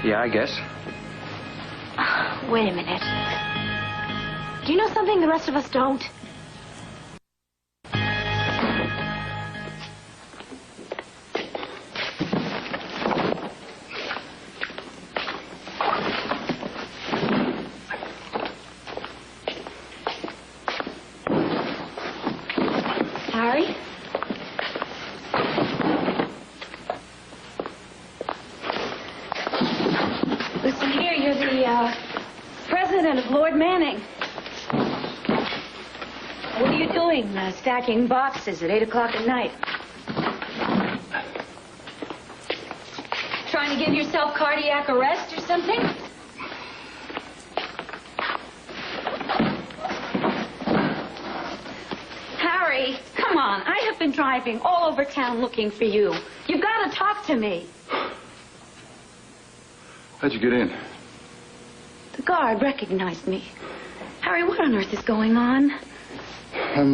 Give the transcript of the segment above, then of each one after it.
Yeah, I guess. Wait a minute. Do you know something the rest of us don't? Harry? Listen here, you're the president of Lord Manning. What are you doing? Stacking boxes at 8 o'clock at night. Trying to give yourself cardiac arrest or something? Harry, come on. I have been driving all over town looking for you. You've got to talk to me. How'd you get in? The guard recognized me. Harry, what on earth is going on? I'm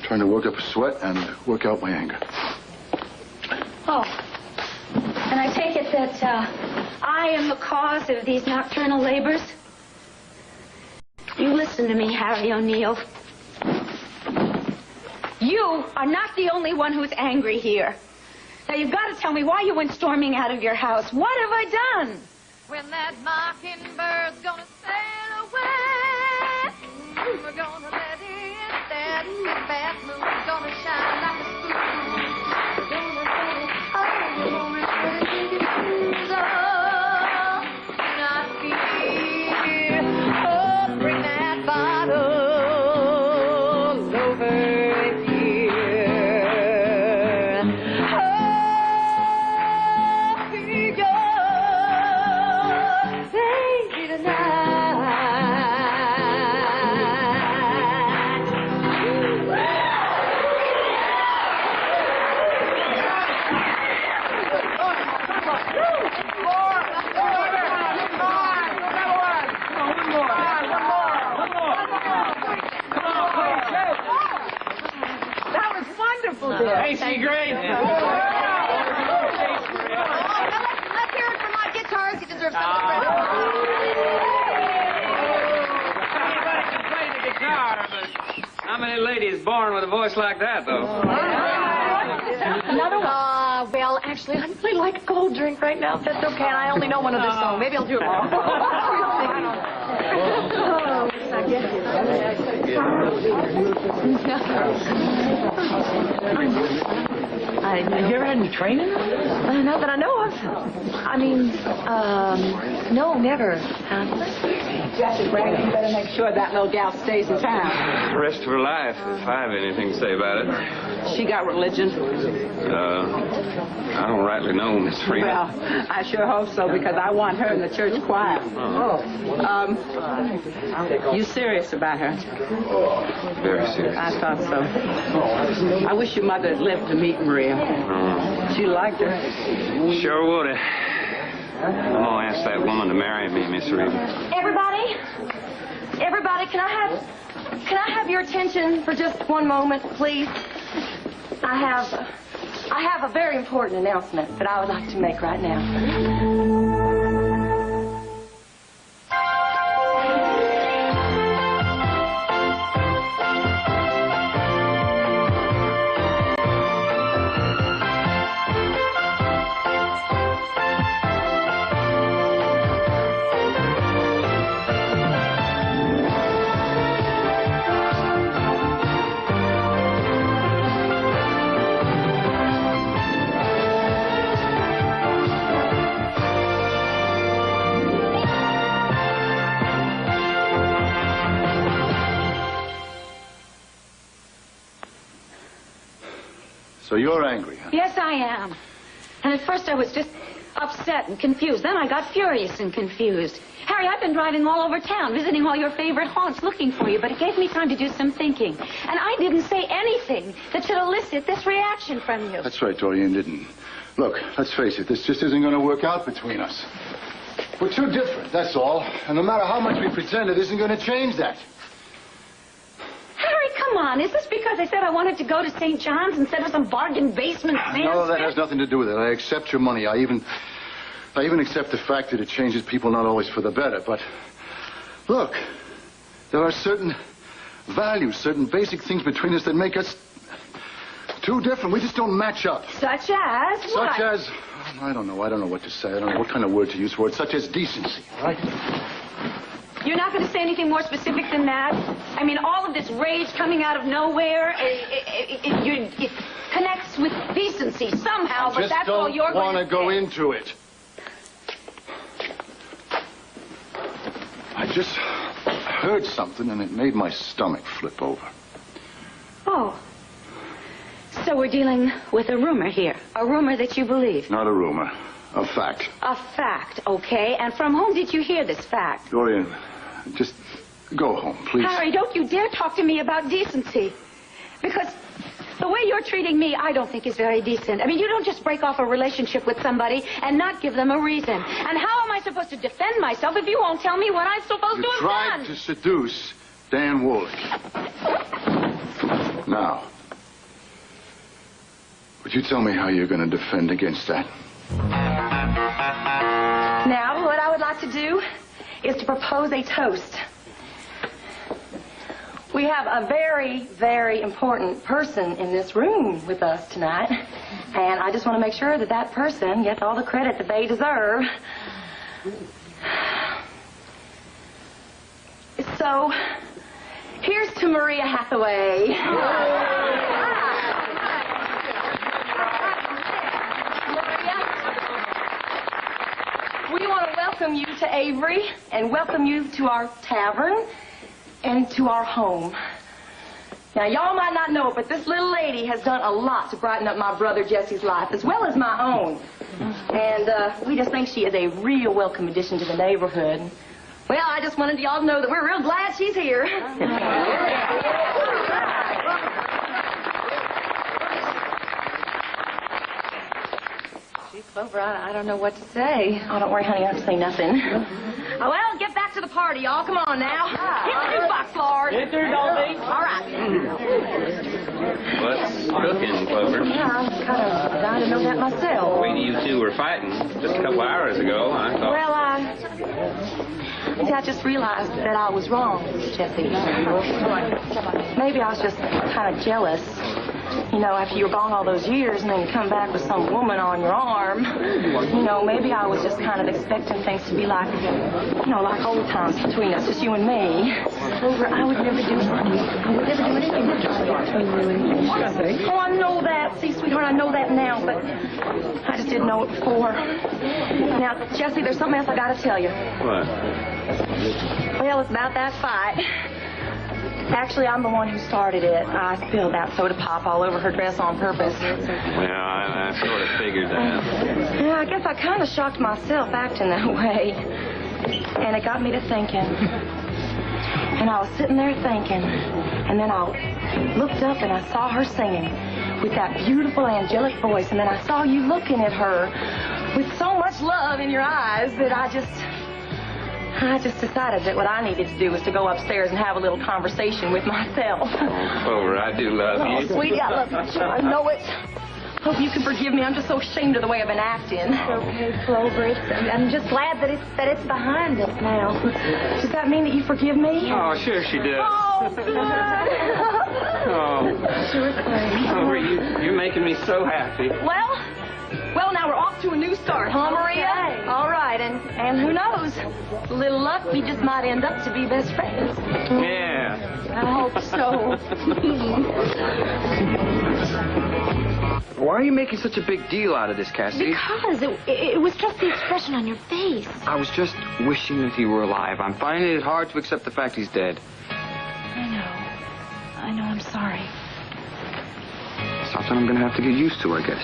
trying to work up a sweat and work out my anger. Oh. And I take it that I am the cause of these nocturnal labors? You listen to me, Harry O'Neill. You are not the only one who's angry here. Now, you've got to tell me why you went storming out of your house. What have I done? When that mockingbird's gonna sail away, we're gonna let in that bad moon's gonna shine like a spoon. Gonna let it all, gonna let it not fear. Oh, bring that bottle over here. Oh, be yours, baby, Ain't she great? Let's hear it for my guitars. He deserves some credit. Anybody can play the guitar, but how many ladies born with a voice like that, though? Another one. Well, actually, I'd really like a cold drink right now, if that's okay. And I only know one other song. Maybe I'll do it wrong. Have you ever had any training? Not that I know of. I mean, no, never. Jesse, Brandon, you better make sure that little gal stays in town. The rest of her life, if I have anything to say about it. She got religion? I don't rightly know, Miss Freeman. Well, I sure hope so, because I want her in the church choir. You serious about her? Very serious. I thought so. I wish your mother had lived to meet Maria. She liked her. Sure would have. I'm gonna ask that woman to marry me, Miss Reed. Everybody, can I have your attention for just one moment, please? I have a very important announcement that I would like to make right now. So you're angry, huh? Yes, I am. And at first I was just upset and confused. Then I got furious and confused. Harry, I've been driving all over town, visiting all your favorite haunts, looking for you, but it gave me time to do some thinking. And I didn't say anything that should elicit this reaction from you. That's right, Dorian didn't. Look, let's face it, this just isn't going to work out between us. We're too different, that's all. And no matter how much we pretend, it isn't going to change that. Harry, come on. Is this because I said I wanted to go to St. John's instead of some bargain basement sandspit? No, that has nothing to do with it. I accept your money. I even I even accept the fact that it changes people not always for the better, but look, there are certain values, certain basic things between us that make us too different. We just don't match up. Such as what? Such as, I don't know what to say. I don't know what kind of word to use for it. Such as decency, right? You're not going to say anything more specific than that? I mean, all of this rage coming out of nowhere, it connects with decency somehow, but that's all you're going to say. I just don't want to go into it. I just heard something, and it made my stomach flip over. Oh. So we're dealing with a rumor here. A rumor that you believe. Not a rumor. A fact. A fact, okay. And from whom did you hear this fact? Dorian, just go home, please. Harry, don't you dare talk to me about decency. Because the way you're treating me, I don't think is very decent. I mean, you don't just break off a relationship with somebody and not give them a reason. And how am I supposed to defend myself if you won't tell me what I'm supposed to have done? You tried to seduce Dan Wolek. Now, would you tell me how you're going to defend against that? Now, what I would like to do is to propose a toast. We have a very, very important person in this room with us tonight, and I just want to make sure that that person gets all the credit that they deserve. So, here's to Maria Hathaway. We want to welcome you to Avery and welcome you to our tavern and to our home. Now, y'all might not know it, but this little lady has done a lot to brighten up my brother Jesse's life, as well as my own. And we just think she is a real welcome addition to the neighborhood. Well, I just wanted y'all to know that we're real glad she's here. Clover, I don't know what to say. Oh, don't worry, honey, I don't have to say nothing. Oh, well, get back to the party, y'all. Come on now. Hit the jukebox, Lord. Get there, Dolby. All right. What's cooking, Clover? Yeah, I'm kind of dying to know that myself. The way you two were fighting just a couple hours ago, I thought... Well, I just realized that I was wrong, Jesse. Maybe I was just kind of jealous. You know, after you were gone all those years and then you come back with some woman on your arm, you know, maybe I was just kind of expecting things to be like, you know, like old times between us, just you and me. Clover, I would never do anything. I would never do anything between you and me. Oh, I know that. See, sweetheart, I know that now, but I just didn't know it before. Now, Jesse, there's something else I got to tell you. What? Well, it's about that fight. Actually, I'm the one who started it. I spilled that soda pop all over her dress on purpose. Well, I sort of figured that. Yeah, I guess I kind of shocked myself acting that way. And it got me to thinking. And I was sitting there thinking. And then I looked up and I saw her singing with that beautiful angelic voice. And then I saw you looking at her with so much love in your eyes that I just decided that what I needed to do was to go upstairs and have a little conversation with myself. Oh, Clover, I do love you. Oh, sweetie, I love you too. I know it. Hope you can forgive me. I'm just so ashamed of the way I've been acting. Okay, Clover. I'm just glad that it's behind us now. Does that mean that you forgive me? Oh, sure she does. Oh, good. Oh, Sure, Clay. Clover, you're making me so happy. Well, now we're off to a new start, huh, Maria? Okay. All right, and who knows? A little luck, we just might end up to be best friends. Yeah. I hope so. Why are you making such a big deal out of this, Cassie? Because it was just the expression on your face. I was just wishing that he were alive. I'm finding it hard to accept the fact he's dead. I know, I'm sorry. Something I'm going to have to get used to, I guess.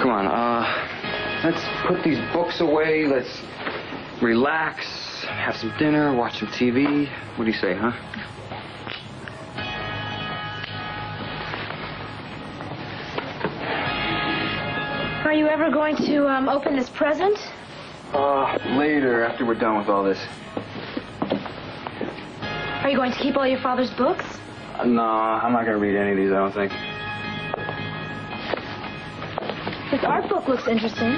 Come on, let's put these books away. Let's relax, have some dinner, watch some TV. What do you say, huh? Are you ever going to open this present? Later, after we're done with all this. Are you going to keep all your father's books? No, I'm not going to read any of these, I don't think. This art book looks interesting.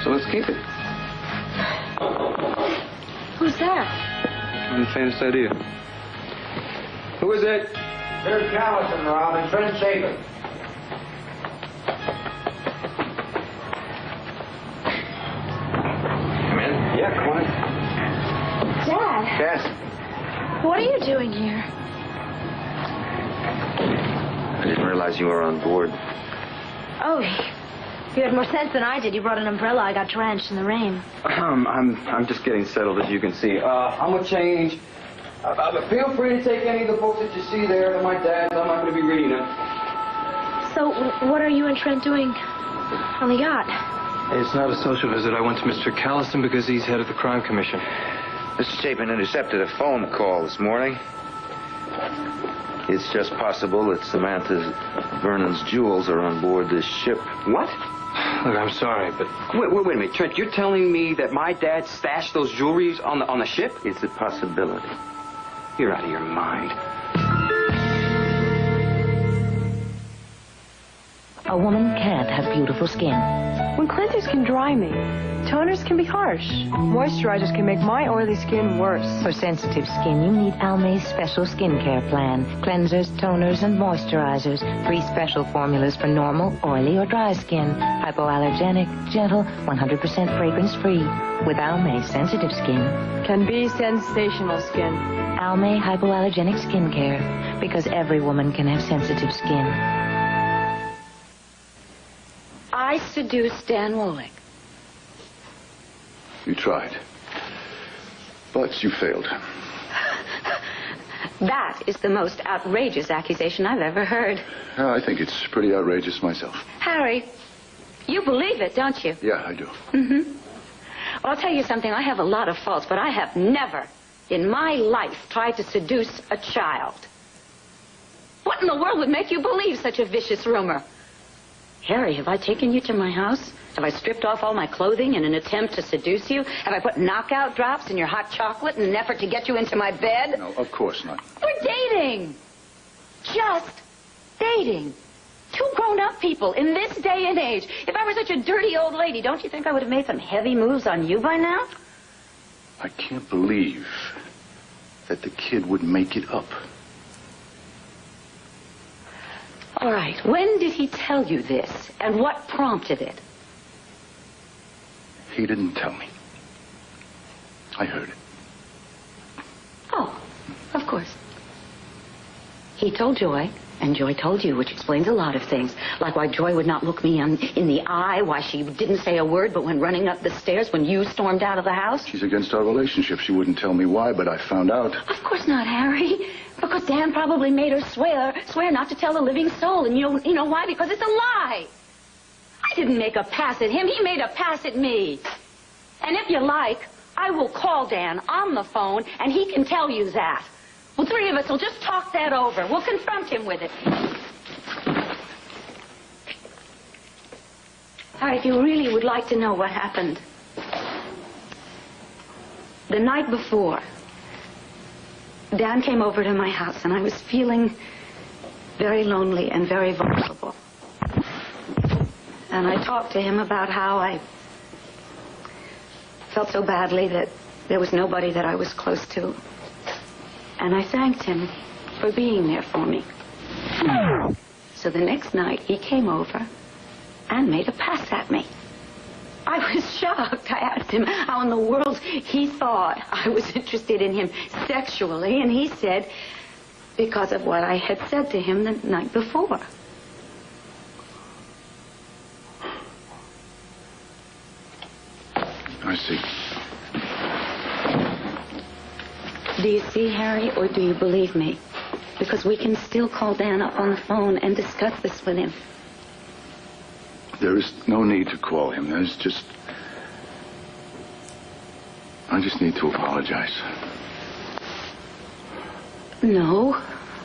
So let's keep it. Who's that? I haven't the faintest idea. Who is it? There's Callison, Rob, and Trent Shaker. Come in. Yeah, come on. Dad, Cass. what are you doing here? I didn't realize you were on board. Oh, you had more sense than I did. You brought an umbrella. I got drenched in the rain. I'm just getting settled, as you can see. I'm gonna change. Feel free to take any of the books that you see there. They're my dad's. I'm not gonna be reading them. So, what are you and Trent doing on the yacht? It's not a social visit. I went to Mr. Callison because he's head of the crime commission. Mr. Chapin intercepted a phone call this morning. It's just possible that Samantha Vernon's jewels are on board this ship. What? Look, I'm sorry, but... Wait a minute, Trent. You're telling me that my dad stashed those jewelries on the ship? It's a possibility. You're out of your mind. A woman can't have beautiful skin. When cleansers can dry me, toners can be harsh. Moisturizers can make my oily skin worse. For sensitive skin, you need Almay's special skincare plan. Cleansers, toners, and moisturizers. 3 special formulas for normal, oily, or dry skin. Hypoallergenic, gentle, 100% fragrance-free. With Almay's sensitive skin. Can be sensational skin. Almay Hypoallergenic Skincare. Because every woman can have sensitive skin. I seduced Dan Wolek. You tried. But you failed. That is the most outrageous accusation I've ever heard. I think it's pretty outrageous myself. Harry, you believe it, don't you? Yeah, I do. Mm-hmm. Well, I'll tell you something. I have a lot of faults, but I have never in my life tried to seduce a child. What in the world would make you believe such a vicious rumor? Harry, have I taken you to my house? Have I stripped off all my clothing in an attempt to seduce you? Have I put knockout drops in your hot chocolate in an effort to get you into my bed? No, of course not. We're dating. Just dating. 2 grown-up people in this day and age. If I were such a dirty old lady, don't you think I would have made some heavy moves on you by now? I can't believe that the kid would make it up. All right, when did he tell you this, and what prompted it? He didn't tell me. I heard it. Oh, of course. He told Joy, and Joy told you, which explains a lot of things. Like why Joy would not look me in the eye, why she didn't say a word, but when running up the stairs when you stormed out of the house. She's against our relationship. She wouldn't tell me why, but I found out. Of course not, Harry. Because Dan probably made her swear not to tell a living soul. And you know why? Because it's a lie. I didn't make a pass at him. He made a pass at me. And if you like, I will call Dan on the phone, and he can tell you that. Well, 3 of us will just talk that over. We'll confront him with it. All right, if you really would like to know what happened. The night before, Dan came over to my house, and I was feeling very lonely and very vulnerable. And I talked to him about how I felt so badly that there was nobody that I was close to. And I thanked him for being there for me. So the next night, he came over and made a pass at me. I was shocked. I asked him how in the world he thought I was interested in him sexually, and he said, because of what I had said to him the night before. I see. Do you see, Harry, or do you believe me? Because we can still call Dan up on the phone and discuss this with him. There is no need to call him. There's just... I just need to apologize. No.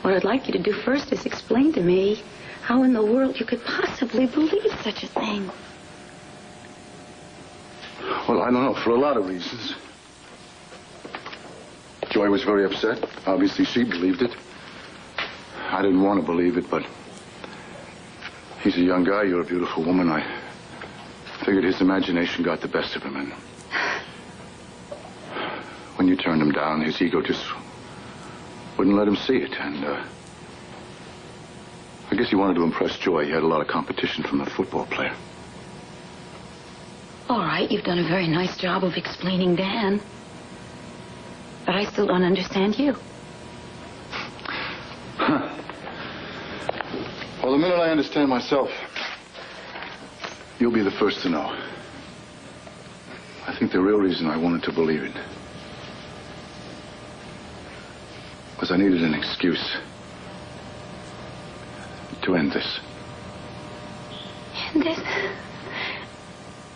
What I'd like you to do first is explain to me how in the world you could possibly believe such a thing. Well, I don't know, for a lot of reasons. Joy was very upset. Obviously, she believed it. I didn't want to believe it, but he's a young guy. You're a beautiful woman. I figured his imagination got the best of him, and when you turned him down, his ego just wouldn't let him see it, and I guess he wanted to impress Joy. He had a lot of competition from the football player. All right, you've done a very nice job of explaining Dan. But I still don't understand you. Huh. Well, the minute I understand myself, you'll be the first to know. I think the real reason I wanted to believe it was I needed an excuse to end this. End it?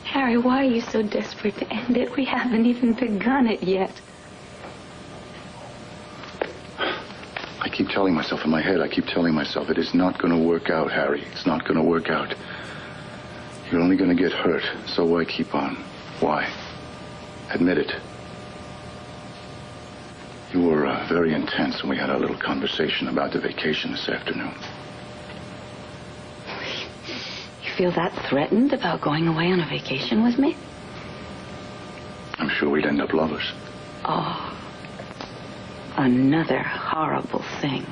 Harry, why are you so desperate to end it? We haven't even begun it yet. I keep telling myself in my head, it is not going to work out, Harry. It's not going to work out. You're only going to get hurt, so why keep on? Why? Admit it. You were very intense when we had our little conversation about the vacation this afternoon. You feel that threatened about going away on a vacation with me? I'm sure we'd end up lovers. Oh, another horrible thing.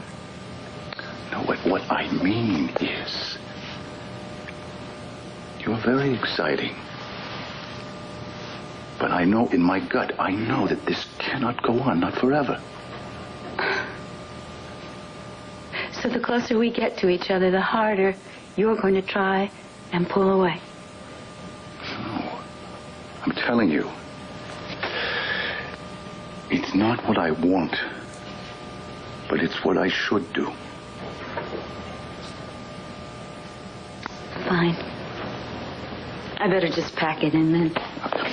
No, what I mean is, you're very exciting. But I know in my gut, I know that this cannot go on, not forever. So the closer we get to each other, the harder you're going to try and pull away. No, I'm telling you. It's not what I want, but it's what I should do. Fine. I better just pack it in then.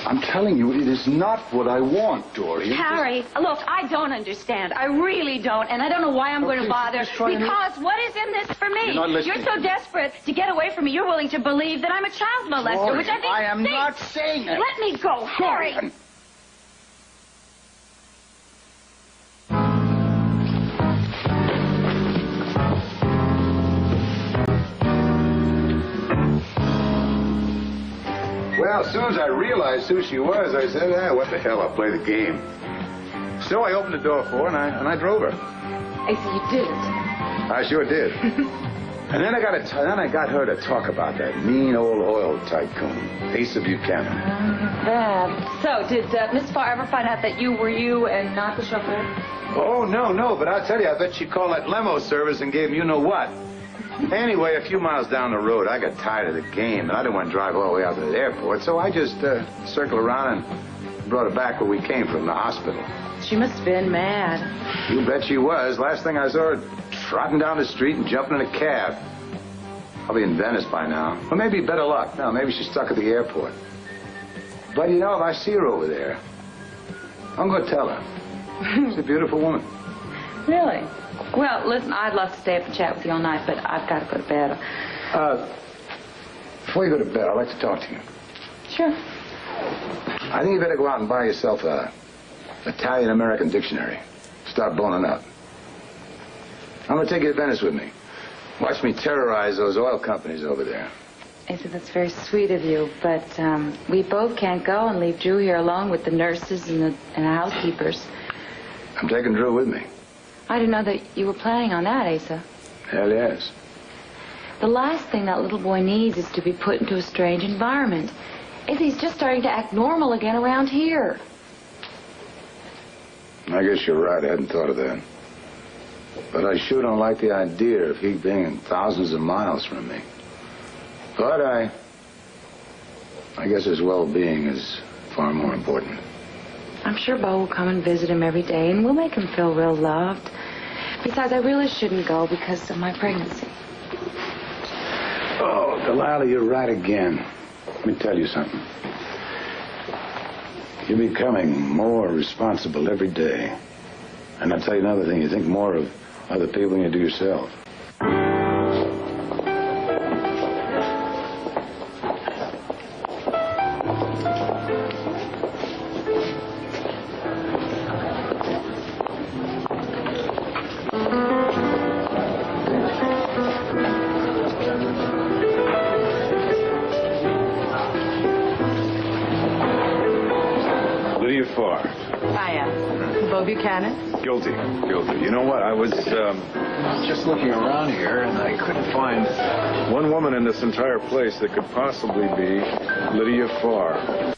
I'm telling you, it is not what I want, Dorian. Harry, look, I don't understand. I really don't, and I don't know why I'm going to bother. Because what is in this for me? You're not listening. You're so desperate to get away from me, you're willing to believe that I'm a child molester, which I think... I am not saying that. Let me go, Harry. Dorian. Well, as soon as I realized who she was, I said, what the hell, I'll play the game. So I opened the door for her, and I drove her. I see you did it. I sure did. And then I got her to talk about that mean old oil tycoon, Asa Buchanan. Bad. So, did Miss Farr ever find out that you were you and not the chauffeur? Oh, no, but I'll tell you, I bet she called that limo service and gave him you-know-what. Anyway, a few miles down the road, I got tired of the game, and I didn't want to drive all the way out to the airport, so I just circled around and brought her back where we came from, the hospital. She must have been mad. You bet she was. Last thing I saw her trotting down the street and jumping in a cab. I'll be in Venice by now. Or maybe better luck. No, maybe she's stuck at the airport. But, you know, if I see her over there, I'm going to tell her. She's a beautiful woman. Really? Well, listen, I'd love to stay up and chat with you all night, but I've got to go to bed. Before you go to bed, I'd like to talk to you. Sure. I think you better go out and buy yourself a Italian-American dictionary. Start boning up. I'm going to take you to Venice with me. Watch me terrorize those oil companies over there. Asa, that's very sweet of you, but we both can't go and leave Drew here alone with the nurses and the housekeepers. I'm taking Drew with me. I didn't know that you were planning on that, Asa. Hell yes. The last thing that little boy needs is to be put into a strange environment. Asa, he's just starting to act normal again around here. I guess you're right. I hadn't thought of that. But I sure don't like the idea of he being thousands of miles from me. But I guess his well-being is far more important. I'm sure Bo will come and visit him every day, and we'll make him feel real loved. Besides, I really shouldn't go because of my pregnancy. Oh, Delilah, you're right again. Let me tell you something. You're becoming more responsible every day. And I'll tell you another thing. You think more of other people than you do yourself. are? I am. Bo Buchanan? Guilty. You know what? I was just looking around here, and I couldn't find one woman in this entire place that could possibly be Lydia Farr.